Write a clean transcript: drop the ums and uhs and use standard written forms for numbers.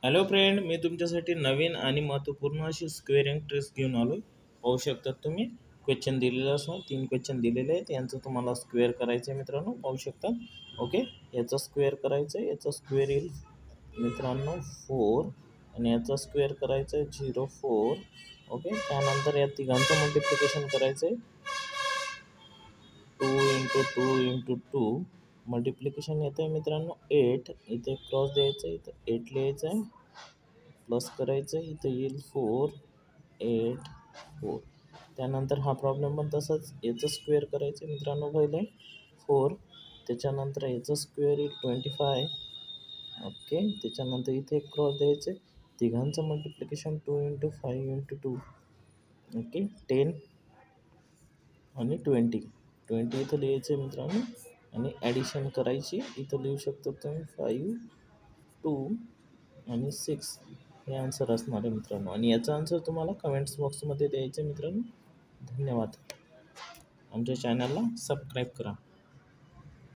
Hello friend, मी तुमच्यासाठी नवीन आणि महत्त्वपूर्ण अशी स्क्वेअरिंग ट्रिक्स घेऊन आलो. पाहू शकता तुम्ही क्वेश्चन दिलेलं असं 3 क्वेश्चन दिलेले आहेत. यांचं तुम्हाला स्क्वेअर करायचं आहे मित्रांनो. पाहू शकता. ओके, याचा स्क्वेअर करायचं आहे. याचा स्क्वेअर येईल मित्रांनो 4 आणि याचा स्क्वेअर करायचं आहे 0.4. ओके, त्यानंतर या तिघांचं मल्टिप्लिकेशन करायचं आहे 2 × 2 × 2 मल्टिप्लिकेशन येतं आहे मित्रांनो 8. इथे क्रॉस द्यायचं आहे, इथं 8 लिहायचं आहे, प्लस करायचं आहे, इथं येईल 4 8 4. त्यानंतर हा प्रॉब्लेम पण तसाच, याचं स्क्वेअर करायचं आहे मित्रांनो पहिले 4. त्याच्यानंतर याचं स्क्वेअर येईल 25. ओके, त्याच्यानंतर इथे एक क्रॉस द्यायचं आहे, तिघांचं मल्टिप्लिकेशन 2 × 5 × 2. ओके, 10 आणि 20 इथं लिहायचं आहे मित्रांनो आणि ॲडिशन करायची. इथं लिहू शकतो तुम्ही 5 2 आणि 6 हे आन्सर असणार आहे मित्रांनो. आणि याचा आन्सर तुम्हाला कमेंट्स बॉक्समध्ये द्यायचं आहे मित्रांनो. धन्यवाद. आमच्या चॅनलला सबस्क्राईब करा.